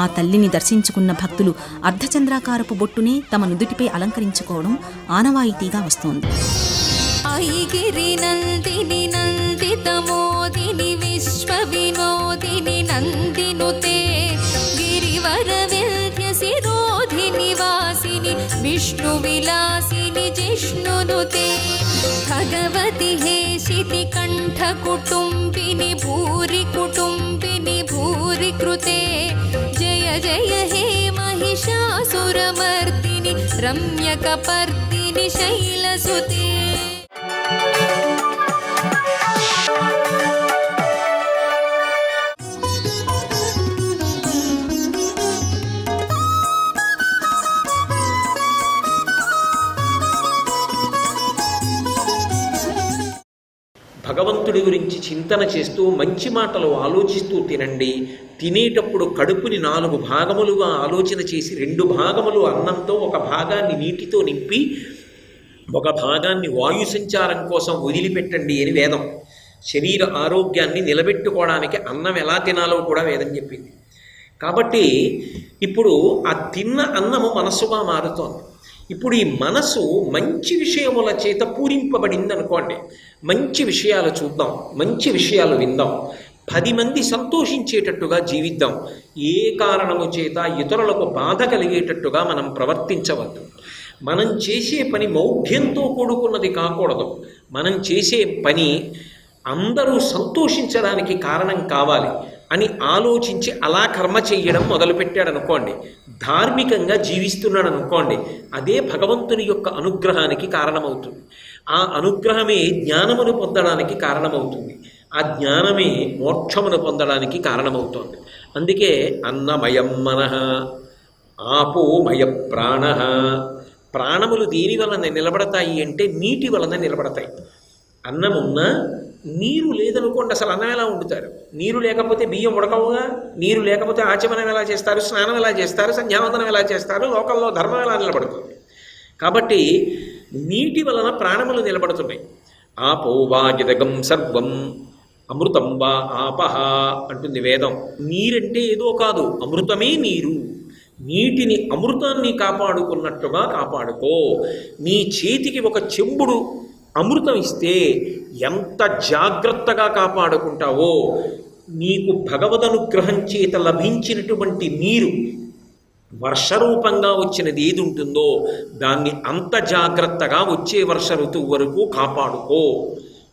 ఆ తల్లిని దర్శించుకున్న భక్తులు అర్ధచంద్రాకారపు బొట్టునే తమ నుదుటిపై అలంకరించుకోవడం ఆనవాయితీగా వస్తోంది.
ఐగిరి నందిని నందితమోదిని విశ్వ వినోదిని నందినుతే గిరివర వింధ్య శిరోధిని వాసిని విష్ణు విలాసిని జిష్ణునుతే భగవతి హేషితి కంఠ కుటుంబిని భూరి కుటుంబిని భూరి కృతే జయ జయ హే महिषासुरमर्दिनि रम्यकपर्दिनि शैलसुते.
భగవంతుడి గురించి చింతన చేస్తూ మంచి మాటలు ఆలోచిస్తూ తినండి. తినేటప్పుడు కడుపుని 4 భాగములుగా ఆలోచన చేసి 2 భాగములు అన్నంతో, 1 భాగాన్ని నీటితో నింపి 1 భాగాన్ని వాయు సంచారం కోసం వదిలిపెట్టండి అని వేదం. శరీర ఆరోగ్యాన్ని నిలబెట్టుకోవడానికి అన్నం ఎలా తినాలో కూడా వేదం చెప్పింది. కాబట్టి ఇప్పుడు ఆ తిన్న అన్నము మనస్సుగా మారుతోంది. ఇప్పుడు ఈ మనసు మంచి విషయముల చేత పూరింపబడింది అనుకోండి. మంచి విషయాలు చూద్దాం, మంచి విషయాలు విందాం, 10 మంది సంతోషించేటట్టుగా జీవిద్దాం. ఏ కారణము చేత ఇతరులకు బాధ కలిగేటట్టుగా మనం ప్రవర్తించవద్దు. మనం చేసే పని మౌఢ్యంతో కూడుకున్నది కాకూడదు. మనం చేసే పని అందరూ సంతోషించడానికి కారణం కావాలి అని ఆలోచించి అలా కర్మ చెయ్యడం మొదలుపెట్టాడు అనుకోండి, ధార్మికంగా జీవిస్తున్నాడు అనుకోండి, అదే భగవంతుని యొక్క అనుగ్రహానికి కారణమవుతుంది. ఆ అనుగ్రహమే జ్ఞానమును పొందడానికి కారణమవుతుంది. ఆ జ్ఞానమే మోక్షమును పొందడానికి కారణమవుతోంది. అందుకే అన్నమయం మనః ఆపోమయ ప్రాణ. ప్రాణములు దేని వలన నిలబడతాయి అంటే నీటి వలన నిలబడతాయి. అన్నమున్నా నీరు లేదనుకోండి, అసలు అన్నం ఎలా వండుతారు? నీరు లేకపోతే బియ్యం ఉడకవుగా. నీరు లేకపోతే ఆచమనం ఎలా చేస్తారు, స్నానం ఎలా చేస్తారు, సంధ్యావందనం ఎలా చేస్తారు, లోకంలో ధర్మం ఎలా నిలబడుతుంది? కాబట్టి నీటి వలన ప్రాణములు నిలబడుతున్నాయి. ఆపో వా జగం సర్వం అమృతం వా ఆపహ అంటుంది వేదం. నీరంటే ఏదో కాదు, అమృతమే నీరు. నీటిని, అమృతాన్ని కాపాడుకున్నట్టుగా కాపాడుకో. నీ చేతికి 1 చెంబుడు అమృతం ఇస్తే ఎంత జాగ్రత్తగా కాపాడుకుంటావో, నీకు భగవదనుగ్రహం చేత లభించినటువంటి నీరు, వర్షరూపంగా వచ్చినది ఏది ఉంటుందో దాన్ని అంత జాగ్రత్తగా వచ్చే వర్ష ఋతువు వరకు కాపాడుకో.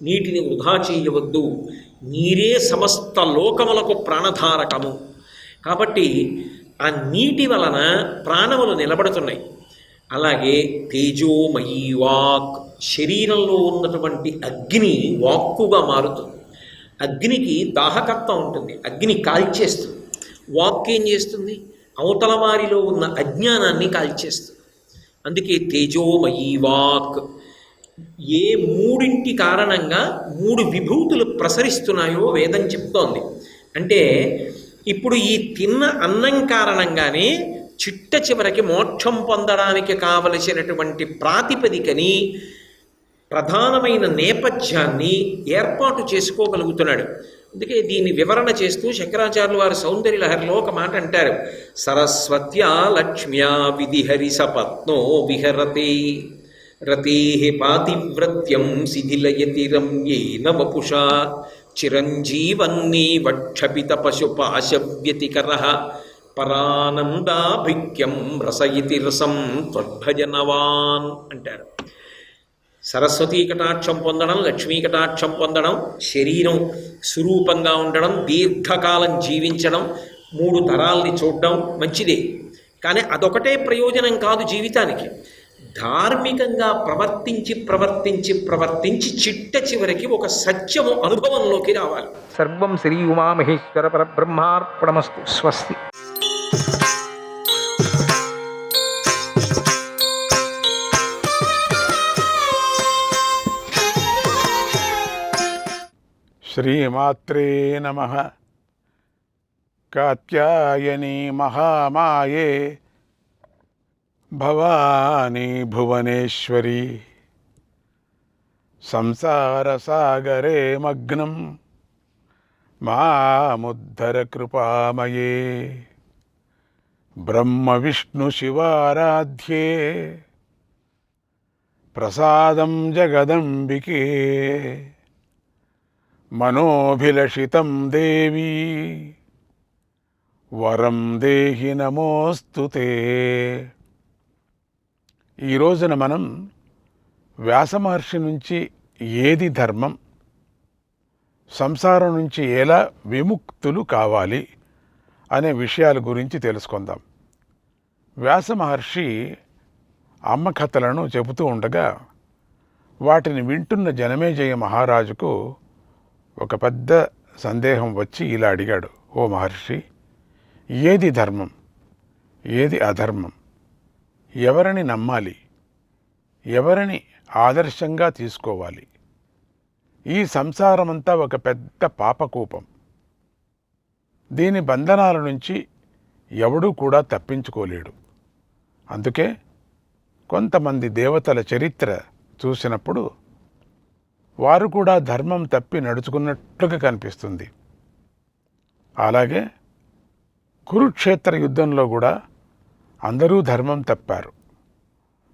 నీటిని వృధా చేయవద్దు. నీరే సమస్త లోకములకు ప్రాణధారకము. కాబట్టి ఆ నీటి వలన ప్రాణములు నిలబడుతున్నాయి. అలాగే తేజోమయీ వాక్, శరీరంలో ఉన్నటువంటి అగ్ని వాక్కుగా మారుతుంది. అగ్నికి దాహకత్వం ఉంటుంది, అగ్ని కాల్చేస్తుంది. వాక్ ఏం చేస్తుంది? అవతల వారిలో ఉన్న అజ్ఞానాన్ని కాల్చేస్తుంది. అందుకే తేజోమయీ వాక్. ఏ 3 కారణంగా 3 విభూతులు ప్రసరిస్తున్నాయో వేదం చెప్తోంది. అంటే ఇప్పుడు ఈ తిన్న అన్నం కారణంగానే చిట్ట చివరికి మోక్షం పొందడానికి కావలసినటువంటి ప్రాతిపదికని, ప్రధానమైన నేపథ్యాన్ని ఏర్పాటు చేసుకోగలుగుతున్నాడు. అందుకే దీన్ని వివరణ చేస్తూ శంకరాచార్యులు వారు సౌందర్య లహరిలో ఒక మాట అంటారు. సరస్వత్యా లక్ష్మ్యా విధిహరి సపత్నో విహరతే రతే పాతివ్రత్యం శిథిలయతి రమ్యేన వపుషా చిరంజీవన్నీ వక్షపిత పశుపాశవ్యతికర పరానందాభిక్యం రసయితి రసం త్వద్భజనవాన్ అంటారు. సరస్వతీ కటాక్షం పొందడం, లక్ష్మీ కటాక్షం పొందడం, శరీరం స్వరూపంగా ఉండడం, దీర్ఘకాలం జీవించడం, 3 తరాల్ని చూడడం మంచిదే. కానీ అదొకటే ప్రయోజనం కాదు జీవితానికి. ధార్మికంగా ప్రవర్తించి ప్రవర్తించి ప్రవర్తించి చిట్ట చివరికి ఒక సత్యము అనుభవంలోకి రావాలి.
సర్వం శ్రీ ఉమామహేశ్వర పరబ్రహ్మార్పణమస్తు. స్వస్తి.
శ్రీమాత్రే నమః. కాత్యాయని మహామాయే భవానీ భువనేశ్వరి సంసారసాగరే మగ్నం మాముద్ధర కృపామయే బ్రహ్మ విష్ణు శివారాధ్యే ప్రసాదం జగదంబికే మనోభిలషితం దేవీ వరం దేహి నమోస్తుతే. ఈ రోజున మనం వ్యాస మహర్షి నుంచి ఏది ధర్మం, సంసారం నుంచి ఎలా విముక్తులు కావాలి అనే విషయాల గురించి తెలుసుకుందాం. వ్యాస మహర్షి అమ్మ కథలను చెబుతూ ఉండగా వాటిని వింటున్న జనమేజయ మహారాజుకు ఒక పెద్ద సందేహం వచ్చి ఇలా అడిగాడు. ఓ మహర్షి, ఏది ధర్మం, ఏది అధర్మం, ఎవరిని నమ్మాలి, ఎవరిని ఆదర్శంగా తీసుకోవాలి, ఈ సంసారమంతా ఒక పెద్ద పాపకూపం. దీని బంధనాల నుంచి ఎవడూ కూడా తప్పించుకోలేడు. అందుకే కొంతమంది దేవతల చరిత్ర చూసినప్పుడు వారు కూడా ధర్మం తప్పి నడుచుకున్నట్లుగా కనిపిస్తుంది. అలాగే కురుక్షేత్ర యుద్ధంలో కూడా అందరూ ధర్మం తప్పారు.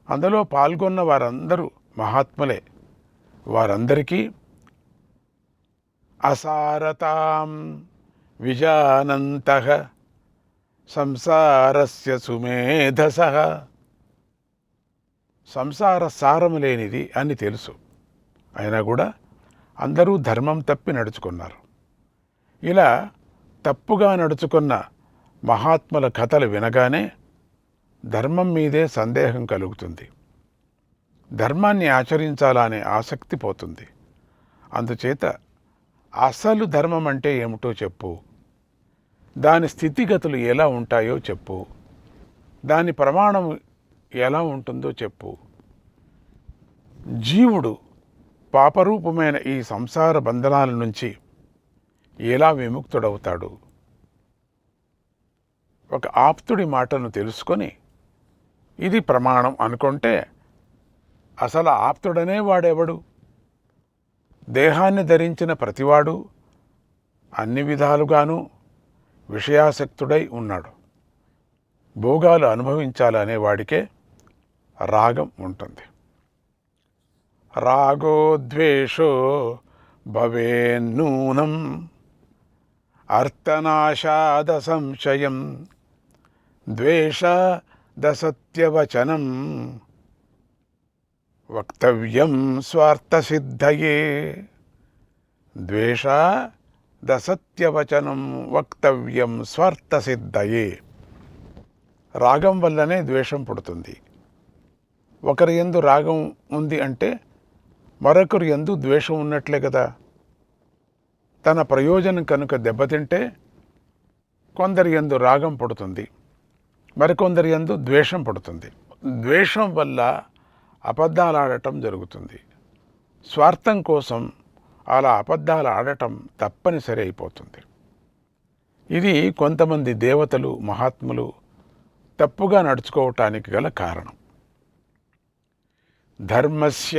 అందులో పాల్గొన్న వారందరూ మహాత్ములే. వారందరికీ అసారతాం విజానంతః సంసారస్య సుమేధసః. సంసార సారము లేనిది అని తెలుసు. అయినా కూడా అందరూ ధర్మం తప్పి నడుచుకున్నారు. ఇలా తప్పుగా నడుచుకున్న మహాత్ముల కథలు వినగానే ధర్మం మీదే సందేహం కలుగుతుంది. ధర్మాన్ని ఆచరించాలనే ఆసక్తి పోతుంది. అందుచేత అసలు ధర్మం అంటే ఏమిటో చెప్పు, దాని స్థితిగతులు ఎలా ఉంటాయో చెప్పు, దాని ప్రమాణం ఎలా ఉంటుందో చెప్పు. జీవుడు పాపరూపమైన ఈ సంసార బంధనాల నుంచి ఎలా విముక్తుడవుతాడు? ఒక ఆప్తుడి మాటను తెలుసుకొని ఇది ప్రమాణం అనుకుంటే అసలు ఆప్తుడనే వాడెవడు? దేహాన్ని ధరించిన ప్రతివాడు అన్ని విధాలుగాను విషయాసక్తుడై ఉన్నాడు. భోగాలు అనుభవించాలనే వాడికే రాగం ఉంటుంది. రాగోద్వేషో భవేన్నూనం అర్థనాశాద సంశయం ద్వేషాదసత్యవచనం వక్తవ్యం స్వార్థసిద్ధయే. ద్వేషాదసత్యవచనం వక్తవ్యం స్వార్థసిద్ధయే. రాగం వల్లనే ద్వేషం పుడుతుంది. ఒకరి యందు రాగం ఉంది అంటే మరొకరి యందు ద్వేషం ఉన్నట్లే కదా. తన ప్రయోజనం కనుక దెబ్బతింటే కొందరి యందు రాగం పుడుతుంది, మరికొందరి యందు ద్వేషం పుడుతుంది. ద్వేషం వల్ల అబద్ధాలు ఆడటం జరుగుతుంది. స్వార్థం కోసం అలా అబద్ధాలు ఆడటం తప్పనిసరి అయిపోతుంది. ఇది కొంతమంది దేవతలు మహాత్ములు తప్పుగా నడుచుకోవటానికి గల కారణం. ధర్మస్య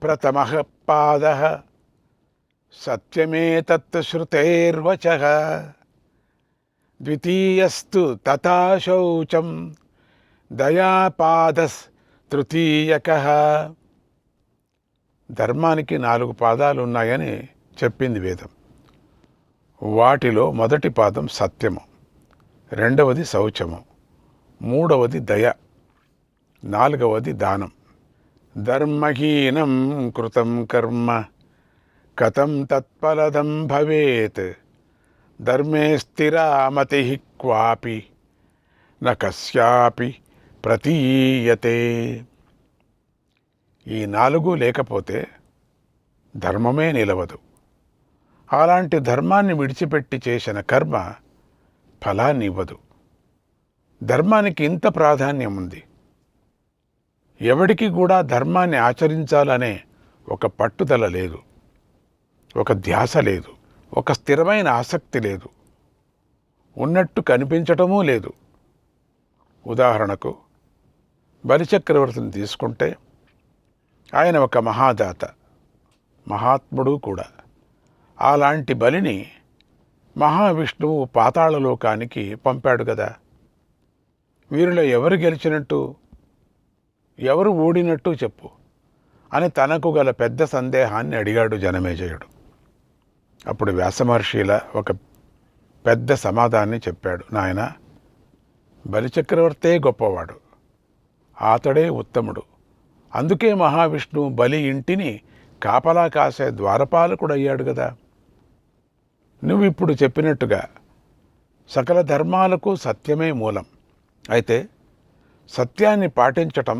ప్రథమః పాదః సత్యమేతత్ శ్రుతేర్వచః ద్వితీయస్తు తథా శౌచం దయాపాదస్ తృతీయకః. ధర్మానికి 4 పాదాలు ఉన్నాయని చెప్పింది వేదం. వాటిలో మొదటి పాదం సత్యము, రెండవది శౌచము, మూడవది దయ, నాలుగవది దానం. ధర్మహీనం కృతం కర్మ కథం తత్ఫలదం భవేత్ ధర్మే స్థిరా మతి క్వాపి న కస్యాపి ప్రతీయతే. ఈ 4 లేకపోతే ధర్మమే నిలవదు. అలాంటి ధర్మాన్ని విడిచిపెట్టి చేసిన కర్మ ఫలాన్ని ఇవ్వదు. ధర్మానికి ఇంత ప్రాధాన్యం ఉంది. ఎవడికి కూడా ధర్మాన్ని ఆచరించాలనే ఒక పట్టుదల లేదు, ఒక ధ్యాస లేదు, ఒక స్థిరమైన ఆసక్తి లేదు, ఉన్నట్టు కనిపించటమూ లేదు. ఉదాహరణకు బలిచక్రవర్తిని తీసుకుంటే ఆయన ఒక మహాదాత, మహాత్ముడు కూడా. అలాంటి బలిని మహావిష్ణువు పాతాళలోకానికి పంపాడు కదా. వీరిలో ఎవరు గెలిచినట్టు, ఎవరు ఓడినట్టు చెప్పు అని తనకు గల పెద్ద సందేహాన్ని అడిగాడు జనమేజయుడు. అప్పుడు వ్యాసమహర్షిల ఒక పెద్ద సమాధానాన్ని చెప్పాడు. నాయన, బలిచక్రవర్తే గొప్పవాడు, అతడే ఉత్తముడు. అందుకే మహావిష్ణువు బలి ఇంటిని కాపలా కాసే ద్వారపాలకుడు అయ్యాడు కదా. నువ్వు ఇప్పుడు చెప్పినట్టుగా సకల ధర్మాలకు సత్యమే మూలం. అయితే సత్యాన్ని పాటించటం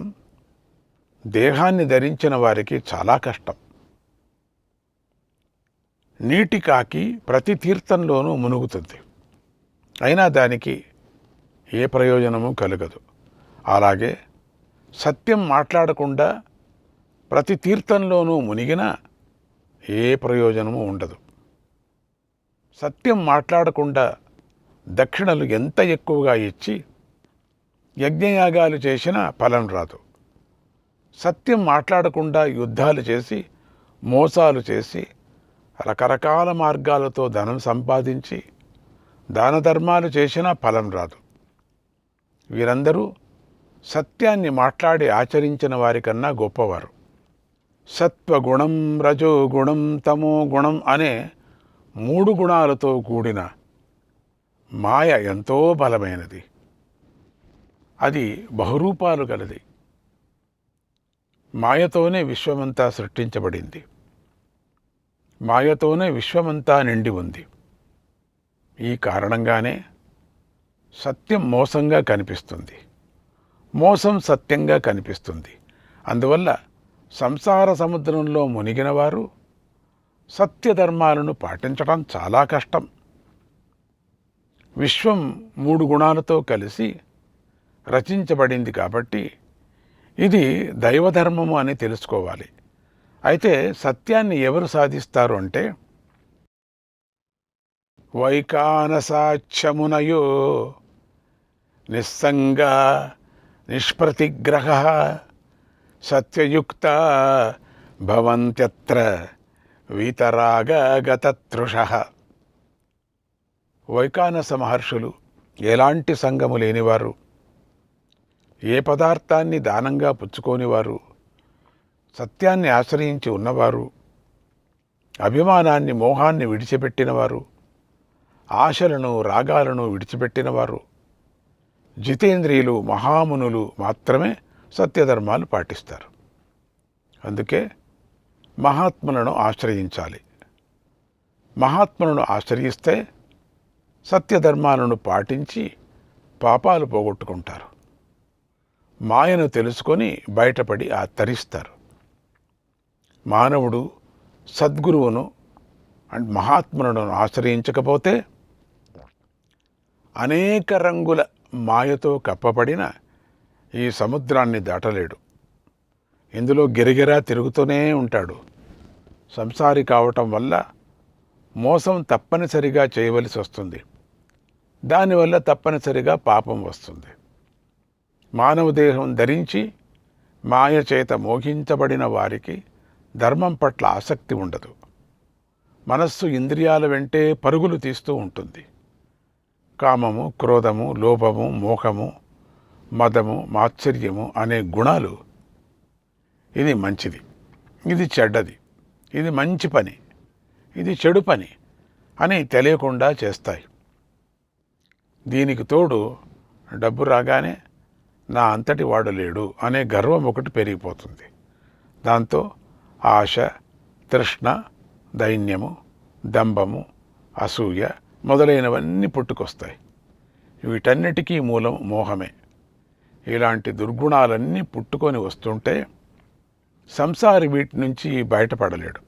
దేహాన్ని ధరించిన వారికి చాలా కష్టం. నీటి కాకి ప్రతి తీర్థంలోనూ మునుగుతుంది, అయినా దానికి ఏ ప్రయోజనము కలగదు. అలాగే సత్యం మాట్లాడకుండా ప్రతి తీర్థంలోనూ మునిగినా ఏ ప్రయోజనము ఉండదు. సత్యం మాట్లాడకుండా దక్షిణలు ఎంత ఎక్కువగా ఇచ్చి యజ్ఞయాగాలు చేసినా ఫలం రాదు. సత్యం మాట్లాడకుండా యుద్ధాలు చేసి మోసాలు చేసి రకరకాల మార్గాలతో ధనం సంపాదించి దాన ధర్మాలు చేసినా ఫలం రాదు. వీరందరూ సత్యాన్ని మాట్లాడి ఆచరించిన వారికన్నా గొప్పవారు. సత్వగుణం, రజోగుణం, తమో గుణం అనే 3 గుణాలతో కూడిన మాయ ఎంతో బలమైనది. అది బహురూపాలు గలది. మాయతోనే విశ్వమంతా సృష్టించబడింది. మాయతోనే విశ్వమంతా నిండి ఉంది. ఈ కారణంగానే సత్యం మోసంగా కనిపిస్తుంది, మోసం సత్యంగా కనిపిస్తుంది. అందువల్ల సంసార సముద్రంలో మునిగిన వారు సత్యధర్మాలను పాటించడం చాలా కష్టం. విశ్వం 3 గుణాలతో కలిసి రచించబడింది కాబట్టి ఇది దైవధర్మము అని తెలుసుకోవాలి. అయితే సత్యాన్ని ఎవరు సాధిస్తారు అంటే వైకానసాచ్యమునయో నిస్సంగ నిష్ప్రతిగ్రహ సత్యయుక్త భవంత్యత్ర వీతరాగగతతృషః. వైకానస మహర్షులు ఎలాంటి సంగము లేనివారు, ఏ పదార్థాన్ని దానంగా పుచ్చుకోనివారు, సత్యాన్ని ఆశ్రయించి ఉన్నవారు, అభిమానాన్ని మోహాన్ని విడిచిపెట్టినవారు, ఆశలను రాగాలను విడిచిపెట్టినవారు, జితేంద్రియులు మహామునులు మాత్రమే సత్యధర్మాలు పాటిస్తారు. అందుకే మహాత్ములను ఆశ్రయించాలి. మహాత్ములను ఆశ్రయిస్తే సత్యధర్మాలను పాటించి పాపాలు పోగొట్టుకుంటారు. మాయను తెలుసుకొని బయటపడి తరిస్తారు. మానవుడు సద్గురువును మహాత్ములను ఆశ్రయించకపోతే అనేక రంగుల మాయతో కప్పబడిన ఈ సముద్రాన్ని దాటలేడు. ఇందులో గిరగిరా తిరుగుతూనే ఉంటాడు. సంసారి కావటం వల్ల మోసం తప్పనిసరిగా చేయవలసి వస్తుంది. దానివల్ల తప్పనిసరిగా పాపం వస్తుంది. మానవ దేహం ధరించి మాయ చేత మోహించబడిన వారికి ధర్మం పట్ల ఆసక్తి ఉండదు. మనస్సు ఇంద్రియాల వెంటే పరుగులు తీస్తూ ఉంటుంది. కామము, క్రోధము, లోభము, మోహము, మదము, మాత్సర్యము అనే గుణాలు ఇది మంచిది, ఇది చెడ్డది, ఇది మంచి పని, ఇది చెడు పని అని తెలియకుండా చేస్తాయి. దీనికి తోడు డబ్బు రాగానే నా అంతటి వాడు లేడు అనే గర్వం ఒకటి పెరిగిపోతుంది. దాంతో ఆశ, తృష్ణ, దైన్యము, దంభము, అసూయ మొదలైనవన్నీ పుట్టుకొస్తాయి. వీటన్నిటికీ మూలం మోహమే. ఇలాంటి దుర్గుణాలన్నీ పుట్టుకొని వస్తుంటే సంసారి వీటి నుంచి బయటపడలేడు.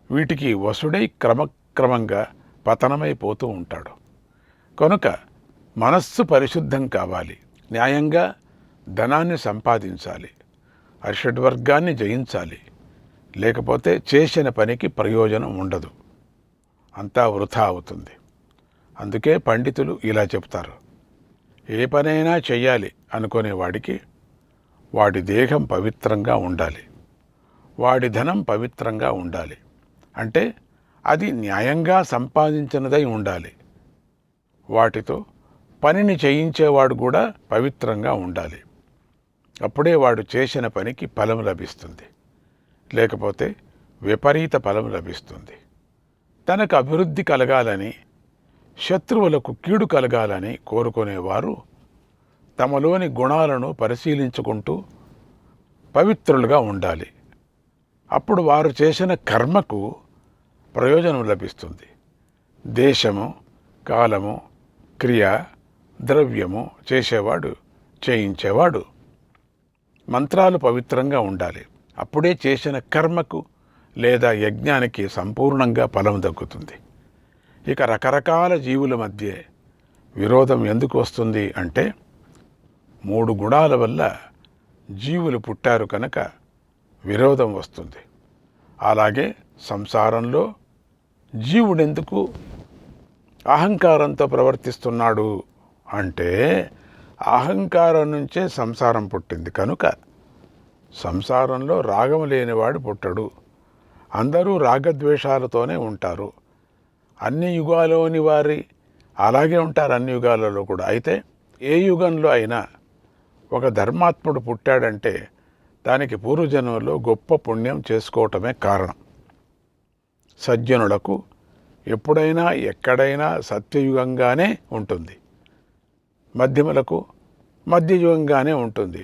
వీటికి వసుడై క్రమక్రమంగా పతనమైపోతూ ఉంటాడు. కనుక మనస్సు పరిశుద్ధం కావాలి. న్యాయంగా ధనాన్ని సంపాదించాలి. అరిషడ్వర్గాన్ని జయించాలి. లేకపోతే చేసిన పనికి ప్రయోజనం ఉండదు, అంతా వృథా అవుతుంది. అందుకే పండితులు ఇలా చెప్తారు, ఏ పనైనా చెయ్యాలి అనుకునేవాడికి వాడి దేహం పవిత్రంగా ఉండాలి, వాడి ధనం పవిత్రంగా ఉండాలి. అంటే అది న్యాయంగా సంపాదించినదై ఉండాలి. వాటితో పనిని చేయించేవాడు కూడా పవిత్రంగా ఉండాలి. అప్పుడే వాడు చేసిన పనికి ఫలం లభిస్తుంది. లేకపోతే విపరీత ఫలం లభిస్తుంది. తనకు అభివృద్ధి కలగాలని, శత్రువులకు కీడు కలగాలని కోరుకునేవారు తమలోని గుణాలను పరిశీలించుకుంటూ పవిత్రులుగా ఉండాలి. అప్పుడు వారు చేసిన కర్మకు ప్రయోజనం లభిస్తుంది. దేశము, కాలము, క్రియ, ద్రవ్యము చేసేవాడు, చేయించేవాడు మంత్రాలు పవిత్రంగా ఉండాలి. అప్పుడే చేసిన కర్మకు లేదా యజ్ఞానికి సంపూర్ణంగా ఫలం దక్కుతుంది. ఇక రకరకాల జీవుల మధ్య విరోధం ఎందుకు వస్తుంది అంటే 3 గుణాల వల్ల జీవులు పుట్టారు కనుక విరోధం వస్తుంది. అలాగే సంసారంలో జీవుడెందుకు అహంకారంతో ప్రవర్తిస్తున్నాడు అంటే అహంకారం నుంచే సంసారం పుట్టింది కనుక సంసారంలో రాగం లేనివాడు పుట్టడు. అందరూ రాగద్వేషాలతోనే ఉంటారు. అన్ని యుగాలోని వారి అలాగే ఉంటారు, అన్ని యుగాలలో కూడా. అయితే ఏ యుగంలో అయినా ఒక ధర్మాత్ముడు పుట్టాడంటే దానికి పూర్వజన్మలో గొప్ప పుణ్యం చేసుకోవటమే కారణం. సజ్జనులకు ఎప్పుడైనా ఎక్కడైనా సత్యయుగంగానే ఉంటుంది, మధ్యములకు మధ్యయుగంగానే ఉంటుంది,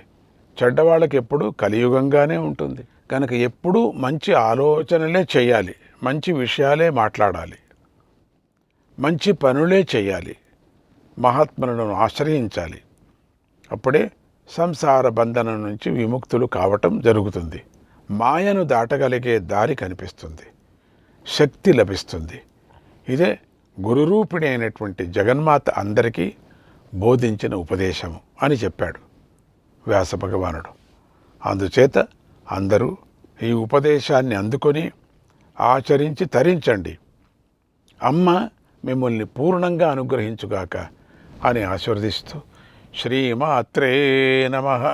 చెడ్డవాళ్ళకి ఎప్పుడు కలియుగంగానే ఉంటుంది. కనుక ఎప్పుడూ మంచి ఆలోచనలే చేయాలి, మంచి విషయాలే మాట్లాడాలి, మంచి పనులే చేయాలి, మహాత్ములను ఆశ్రయించాలి. అప్పుడే సంసార బంధనం నుంచి విముక్తులు కావటం జరుగుతుంది. మాయను దాటగలిగే దారి కనిపిస్తుంది, శక్తి లభిస్తుంది. ఇదే గురురూపిణి అయినటువంటి జగన్మాత అందరికీ బోధించిన ఉపదేశము అని చెప్పాడు వ్యాస భగవానుడు. అందుచేత అందరూ ఈ ఉపదేశాన్ని అందుకొని ఆచరించి తరించండి. అమ్మ మిమ్మల్ని పూర్ణంగా అనుగ్రహించుగాక అని ఆశీర్వదిస్తూ శ్రీమాత్రే నమః.